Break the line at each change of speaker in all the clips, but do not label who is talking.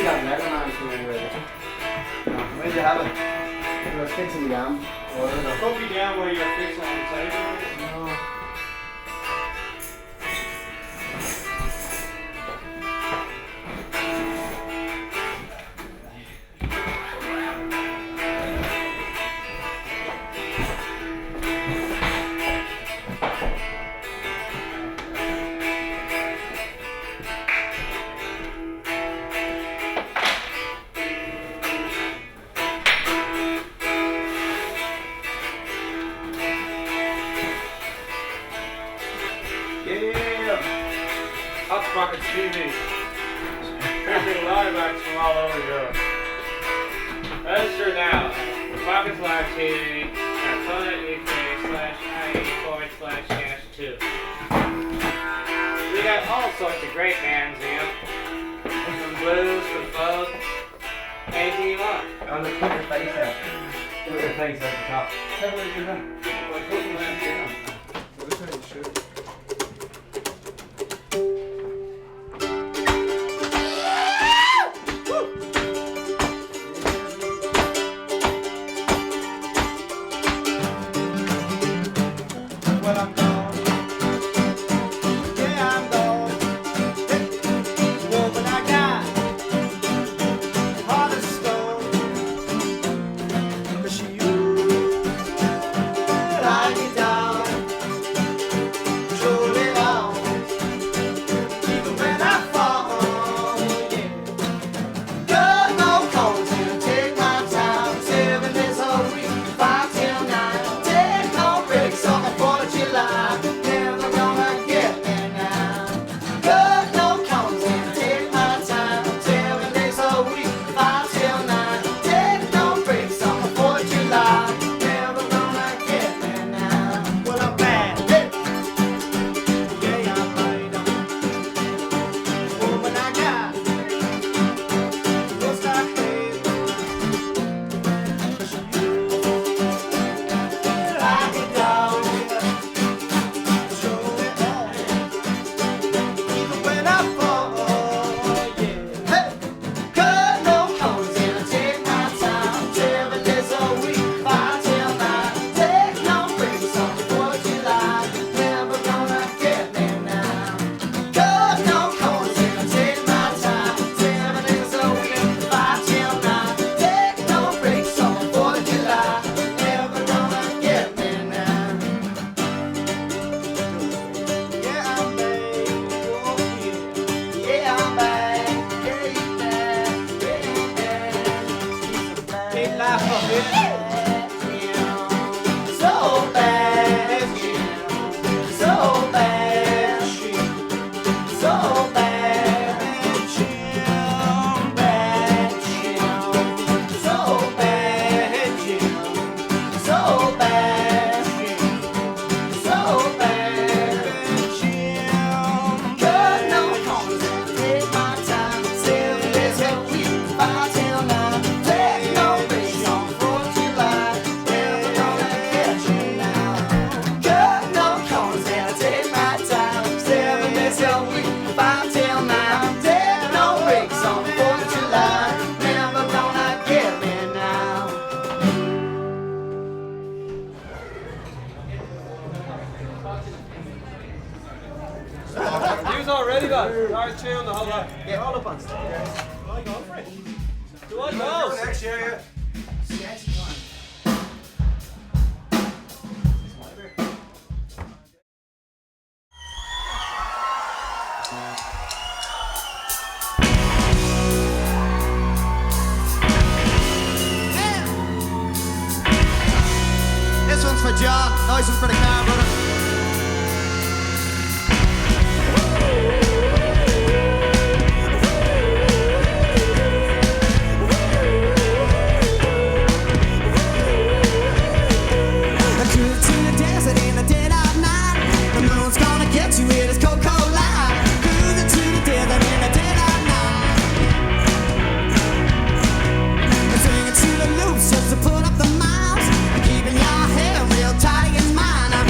got leather man from anywhere. Where'd you have it? I was fixing the arm. Oh, I don't know.
Don't be down where you're fixing on the table.
No.
Sprockets TV. Perfect live from all over Europe. Register now. Sprockets Live TV at phone.uk/IE/2. We got all sorts of great bands in. From blues, from folk, anything you want.
Oh, look, put your face out. Put your face at the top. How do I do that?
Well, put them in.
That's how you should.
Already, man. Hard tune, the whole lot. Get all up on stage. Do I go for it? Do I go?
Next year, yeah.
This one's for John. Nice one for the car, brother.
Just to put up the miles, keeping your head real tight against mine. I'm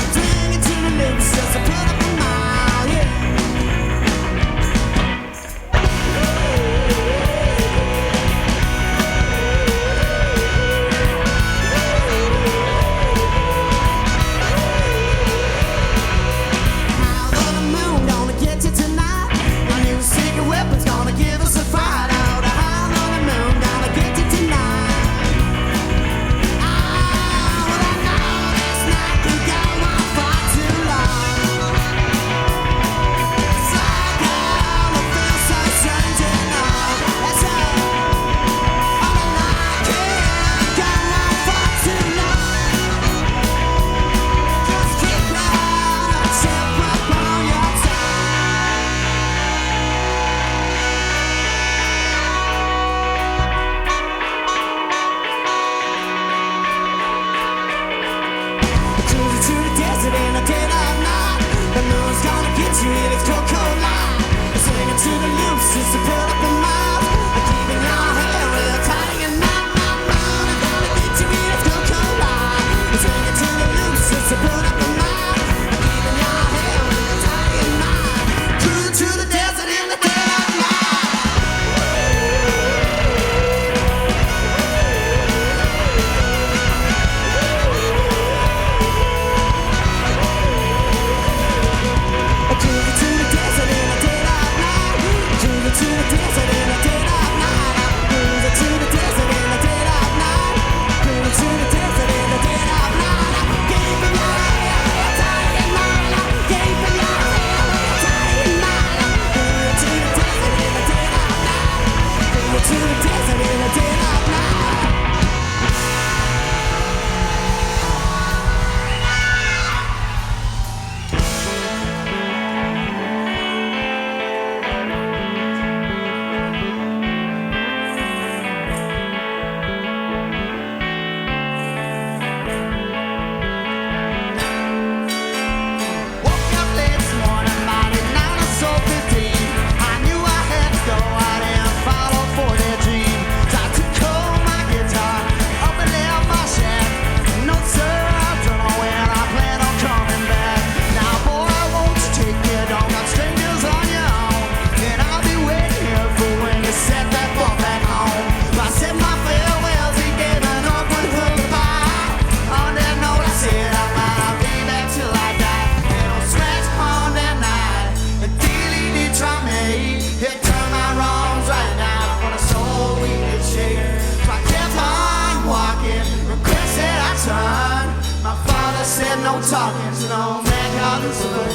no talking to no man called Lucifer.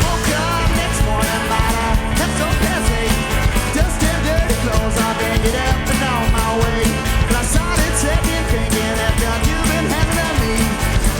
Woke up next morning, but I kept so busy. Just in dirty clothes, I didn't get up and on my way. But I started taking, thinking that you've been having on me.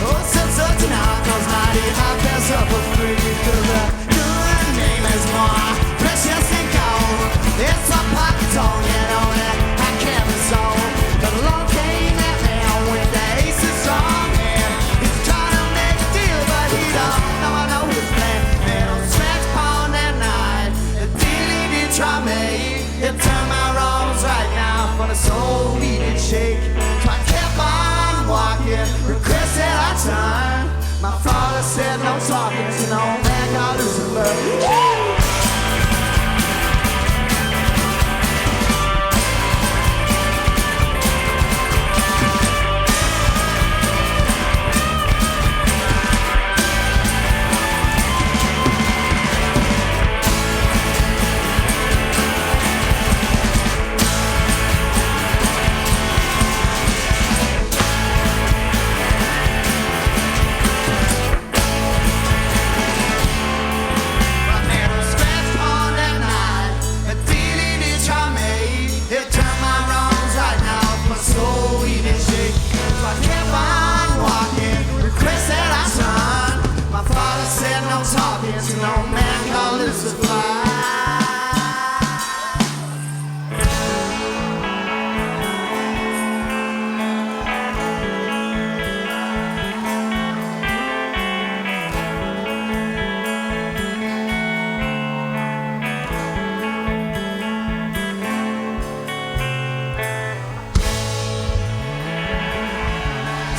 Oh, so tonight, cause mighty I pass up for free. Cause the good name is more precious than gold. It's my pocket's on, you know that I can't be sold. But along came that man with the aces strong hand. He's trying to make a deal, but he don't know his plan. Man, on scratch upon that night, the dealing did try me. It turned my wrongs right now for the soul he did shake. So I kept on walking, requested I turn. My father said no talking to no man called Lucifer.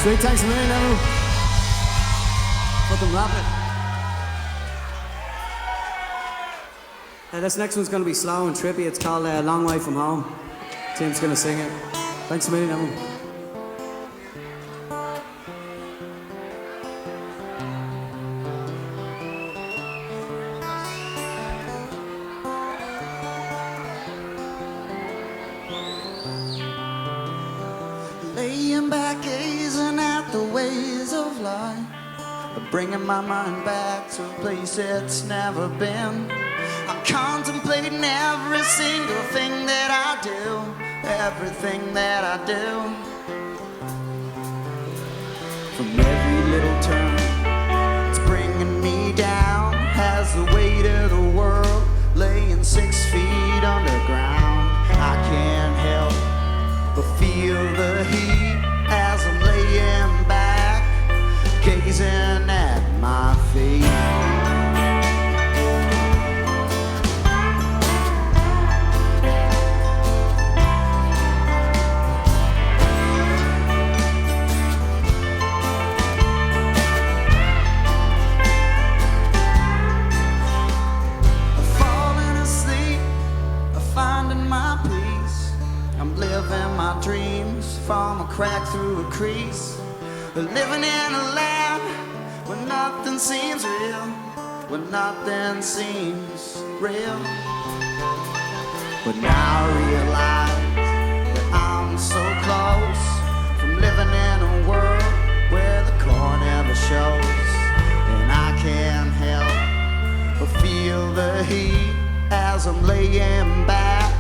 Sweet, thanks a million, Emma. Fucking rapping. This next one's gonna be slow and trippy. It's called Long Way From Home. Tim's gonna sing it. Thanks a million, Emma. Laying back, gazing at the ways of life, bringing my mind back to a place it's never been. I'm contemplating every single thing that I do, everything that I do. From every little turn, it's bringing me down, has the weight of the world laying 6 feet underground. I can't help but feel the heat as I'm laying back, gazing at my feet. I'm falling asleep, I'm finding my peace. I'm living my dreams from a crack through a crease. Living in a land where nothing seems real, where nothing seems real. But now I realize that I'm so close from living in a world where the core never shows. And I can't help but feel the heat as I'm laying back,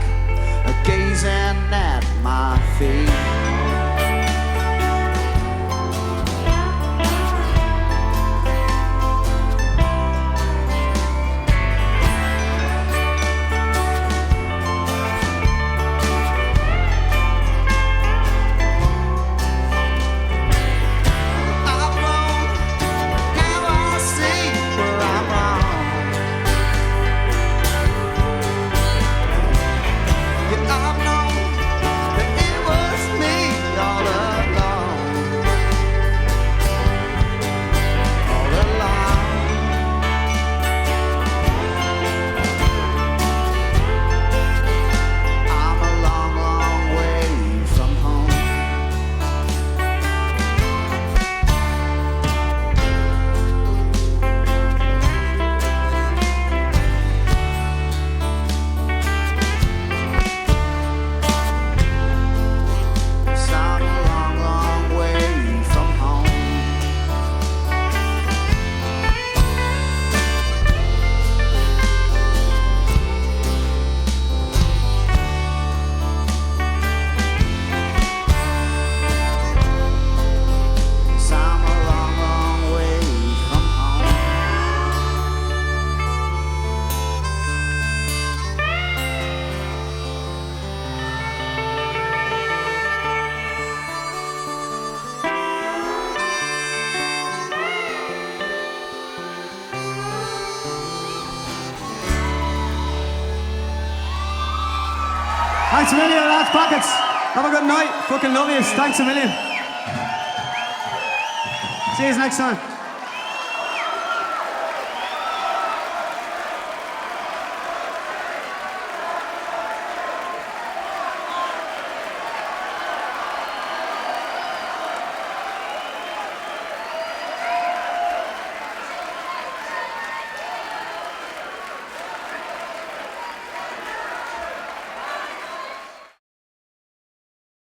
gazing at my feet. I've known that it was me
Thanks a million, lads. Sprockets. Have a good night. Fucking love you. Thanks a million. See you next time.